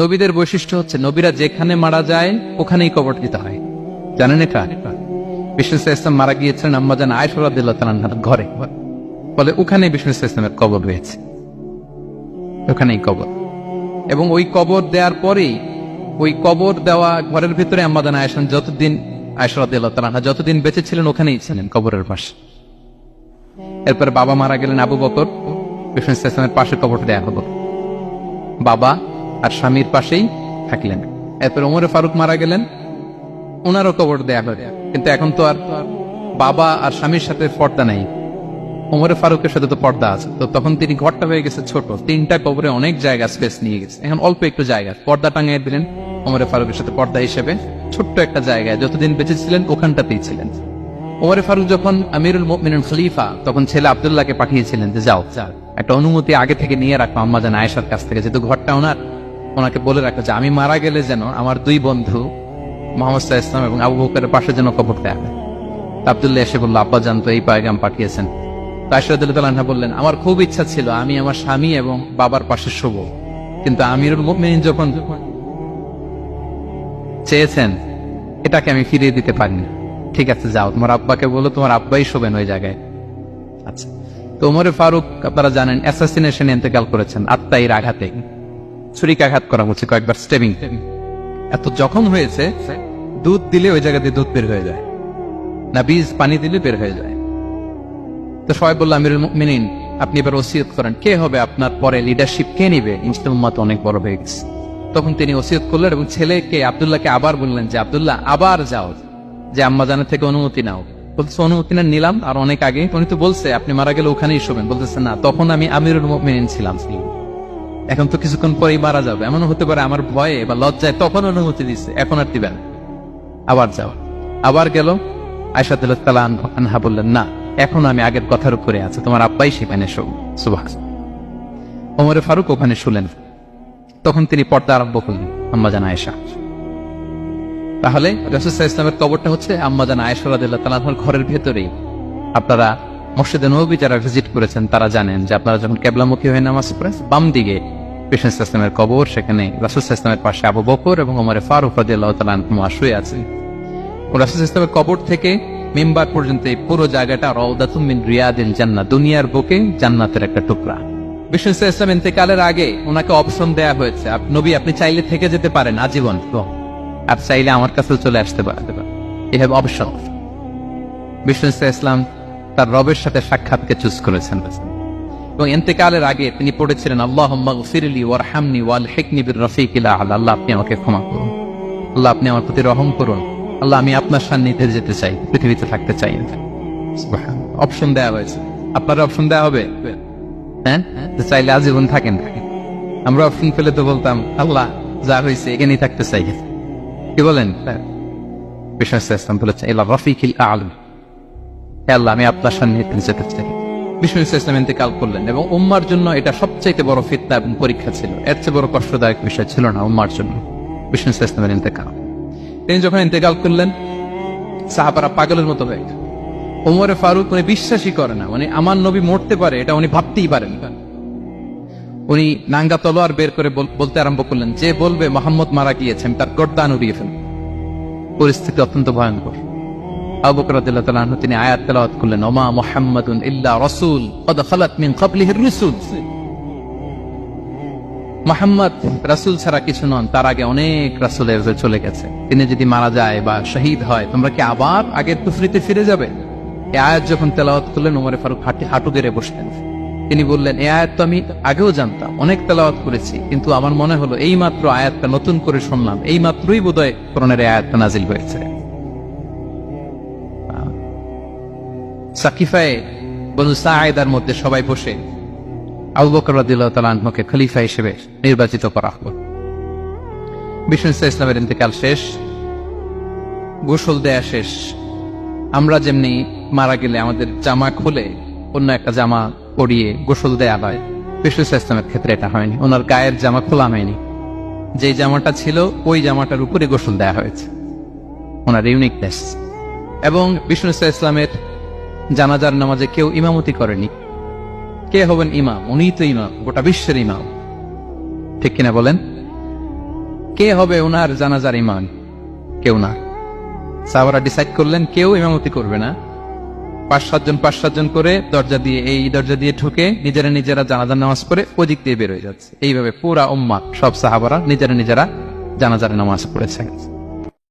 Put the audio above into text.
নবীদের বৈশিষ্ট্য হচ্ছে নবীরা যেখানে মারা যায় ওখানেই কবর দিতে হয়। জানেন এটা? বিষ্ণু ইসলাম মারা গিয়েছিলেন আম্মাজান আয়েশা রাদিয়াল্লাহু তাআলার ঘরে, ফলে ওখানে বিষ্ণু ইসলামের কবর রয়েছে, ওখানেই কবর। এবং ওই কবর দেওয়ার পরেই ওই কবর দেওয়া ঘরের ভিতরে আম্মাজান আয়েশা রাদিয়াল্লাহু তাআলা যতদিন বেঁচে ছিলেন ওখানেই ছিলেন, কবরের পাশে। এরপর বাবা মারা গেলেন আবু বকর, বিষ্ণু ইসলামের পাশে কবর দেয়া হলো, বাবা আর স্বামীর পাশেই থাকলেন। এরপর ওমরে ফারুক মারা গেলেন, ওনারও কবর দেয়া হলো। কিন্তু এখন তো আর বাবা আর স্বামীর সাথে পর্দা নাই, ওমরে ফারুকের সাথে তো পর্দা আছে। তো তখন তিনি ঘরটা হয়ে গেছে ছোট, তিনটা কবরে অনেক জায়গা স্পেস নিয়ে গেছে, এখন অল্প একটু জায়গা পর্দা টাঙিয়ে দিলেন ওমরে ফারুকের সাথে পর্দা হিসেবে, ছোট্ট একটা জায়গায় যতদিন বেঁচে ছিলেন ওখানটাতেই ছিলেন। ওমরে ফারুক যখন আমিরুল মুমিনিন খলিফা, তখন ছেলে আব্দুল্লাহকে পাঠিয়েছিলেন যে যাও একটা অনুমতি আগে থেকে নিয়ে রাখো আম্মাজান আয়েশার কাছ থেকে, যেহেতু ঘরটা ওনার, ওনাকে বলে রাখো যে আমি মারা গেলে যেন আমার দুই বন্ধু মুহাম্মদ সাল্লাল্লাহু আলাইহি ওয়াসাল্লাম এবং আবু বকরের পাশে যেন কবর দেয়া হয়। আব্দুল্লাহ এসে বলল, আব্বা জান তো এই পয়গাম পাঠিয়েছেন। আয়েশা রাদিয়াল্লাহু তাআলা বললেন, আমার খুব ইচ্ছা ছিল আমি আমার স্বামী এবং বাবার পাশে শুব, কিন্তু আমিরুল মুমিনিন যখন চেয়েছেন এটাকে আমি ফিরিয়ে দিতে পারিনি। ঠিক আছে যাও, তোমার আব্বাকে বলো তোমার আব্বাই শোবেন ওই জায়গায়। আচ্ছা, তো ওমরে ফারুক আপনারা জানেন অ্যাসাসিনেশনে ইন্তেকাল করেছেন, আত্মাইর আঘাতে, ছুরিকাঘাত করা হচ্ছে কয়েকবার, স্টেবিং। এত জখম হয়েছে, দুধ দিলে ওই জায়গা দিয়ে দুধ বের হয়ে যায় না, বীজ পানি দিলে বের হয়ে যায়। তো সবাই বলল, আমিরুল মুমিনিন আপনি এবার ওসিয়ত করেন, কে হবে আপনার পরে লিডারশিপ, কে নিবে? মুসলিম উম্মাত অনেক বড় হয়ে গেছে। তখন তিনি ওসিয়ত করলেন এবং ছেলেকে আব্দুল্লাহকে আবার বললেন যে আব্দুল্লাহ আবার যাও, যে আম্মাজানের থেকে অনুমতি নাও। বলতেছে অনুমতি না নিলাম আর অনেক আগে, উনি তো বলছে আপনি মারা গেলে ওখানেই শোবেন। বলতেছে না, তখন আমি আমিরুল মুমিনিন ছিলাম, এখন তো কিছুক্ষণ পরেই মারা যাবে, এমন হতে পারে আমার ভয়ে বা লজ্জায় তখন অনুমতি দিচ্ছে, এখন আর দিবেন, আবার যাও। আবার গেল, আয়েশা রাদিয়াল্লাহু তাআলা আনহা বললেন, না এখন আমি আগের কথার উপরে আছে, তোমার আব্বাই সেখানে শোক। সুবহানাল্লাহ। ওমরে ফারুক ওখানে শুলেন, তখন তিনি পর্দা আরম্ভ করলেন আম্মাজান আয়েশা। তাহলে রাসূল সাল্লাল্লাহু আলাইহি ওয়াসাল্লামের কবরটা হচ্ছে আম্মাজান আয়েশা রাদিয়াল্লাহু তাআলা আনহার ঘরের ভেতরেই। আপনারা মসজিদে নববী যারা ভিজিট করেছেন তারা জানেন যে আপনারা যখন কিবলামুখী হয়ে নামাজ পড়েন, বাম দিকে বিষ্ণু ইসলামের কবর, সেখানে রাসূল সাল্লাল্লাহু আলাইহি ওয়াসাল্লামের পাশে আবু বকর এবং ওমরে ফারুক রাদিয়াল্লাহু তাআলা আনহুমা শুয়ে আছেন। রাসূল সাল্লাল্লাহু আলাইহি ওয়াসাল্লামের কবর থেকে মিম্বার পর্যন্ত এই পুরো জায়গাটা রাউদাতুম মিন রিয়াদিল জান্নাহ, দুনিয়ার বুকে জান্নাতের একটা টুকরা। বিষ্ণু সাল্লাল্লাহু আলাইহি ওয়াসাল্লাম ইন্তেকালের আগে ওনাকে অপশন দেয়া হয়েছে, নবী আপনি চাইলে থেকে যেতে পারেন আজীবন, আর চাইলে আমার কাছে চলে আসতে পারেন, এই হ্যাভ অপশন। বিষ্ণু সাল্লাল্লাহু আলাইহি ওয়াসাল্লাম তার রবের সাথে সাক্ষাৎকে চুজ করেছেন এবং ইন্তেকালের আগে তিনি পড়েছিলেন, আল্লাহুম্মা গফিরলি ওয়ারহামনি ওয়ালহিকনি বির রফিকিল আ'লা, আল্লাহ আপনি আমাকে ক্ষমা করুন, আল্লাহ আপনি আমার প্রতি রহম করুন, আল্লাহ আমি আপনার সান্নিধ্যে যেতে চাই, পৃথিবীতে থাকতে চাই না। সুবহানাল্লাহ। অপশন দেয়া হয়েছে, আপনার অপশন দেয়া হবে, হ্যাঁ চাইলে আজীবন থাকেন। আমরা অপশন পেলে তো বলতাম আল্লাহ যা হয়েছে এখানেই থাকতে চাই, কি বলেন? বিষ্ণু সাল্লাল্লাহু আলাইহি ওয়াসাল্লাম বলেছেন ইলা রফিকিল আ'লা, হে আল্লাহ আমি আপনার সান্নিধ্যে যেতে চাই। বিষ্ণু সাল্লাল্লাহু আলাইহি ওয়াসাল্লাম ইন্তেকাল করলেন এবং উম্মার জন্য এটা সবচাইতে বড় ফিতনা এবং পরীক্ষা ছিল, এর চেয়ে বড় কষ্টদায়ক বিষয় ছিল না উম্মার জন্য বিষ্ণু সাল্লাল্লাহু আলাইহি ওয়াসাল্লামের ইন্তেকাল। তিনি যখন ইন্তেকাল করলেন সাহাবারা পাগলের মতো হয়ে গেল। ওমরে ফারুক উনি বিশ্বাসই করে না, মানে আমার নবী মরতে পারে এটা উনি ভাবতেই পারেন। উনি নাঙ্গা তলোয়ার বের করে বলতে আরম্ভ করলেন, যে বলবে মুহাম্মদ মারা গিয়েছেন তার গর্দান উড়িয়ে ফেলবে। পরিস্থিতি অত্যন্ত ভয়ঙ্কর। আবু বকর রাদিয়াল্লাহু তাআলা আনহু তিনি আয়াত তেলাওয়াত করলেন, ওমা মুহাম্মাদুন ইল্লা রাসূল ক্বাদ খালাত মিন ক্বাবলিহির রুসুল, মুহাম্মদ রাসূল ছাড়া কিছু নন, তার আগে অনেক রাসূল চলে গেছে, তিনি যদি মারা যায় বা শহীদ হয় তোমরা কি আবার আগের কুফরিতে ফিরে যাবে? এই আয়াত যখন তেলাওয়াত করলেন ওমরে ফারুক হাঁটু গেড়ে বসলেন। তিনি বললেন, এই আয়াত তো আমি আগেও জানতাম, অনেক তেলাওয়াত করেছি, কিন্তু আমার মনে হলো এই মাত্র আয়াতটা নতুন করে শুনলাম, এই মাত্রই বোধহয় কোরআনের এই আয়াতটা নাজিল হয়েছে। সাকিফায়ে বনু সাঈদার মধ্যে সবাই বসে আবু বকর রাদিয়াল্লাহু তাআলা আনহুকে খলিফা হিসেবে নির্বাচিত করা হলো। বিষ্ণু সাল্লাল্লাহু আলাইহি ওয়াসাল্লামের ইন্তেকাল শেষ, গোসল দেয়া শেষ। আমরা যেমনি মারা গেলে আমাদের জামা খুলে অন্য একটা জামা পরিয়ে গোসল দেয়া হয়, বিষ্ণু সাল্লাল্লাহু আলাইহি ওয়াসাল্লামের ক্ষেত্রে এটা হয়নি, ওনার গায়ের জামা খোলা হয়নি, যে জামাটা ছিল ওই জামাটার উপরে গোসল দেয়া হয়েছে, ওনার ইউনিকনেস। এবং বিষ্ণু সাল্লাল্লাহু আলাইহি ওয়াসাল্লামের জানাজার নামাজে কেউ ইমামতি করেনি। কে হবেন ইমাম? উনিই তো ইমাম, গোটা বিশ্বের ইমাম, ঠিক কিনা বলেন? কে হবে ওনার জানাজার ইমাম? কেউ না। সাহাবারা ডিসাইড করলেন কেউ ইমামতি করবে না, 5-7 জন করে দরজা দিয়ে, এই দরজা দিয়ে ঢুকে নিজেরা জানাজার নামাজ পড়ে ওই দিক দিয়ে বের হয়ে যাচ্ছে। এইভাবে পুরা উম্মাহ সব সাহাবারা নিজেরা জানাজার নামাজ পড়েছে।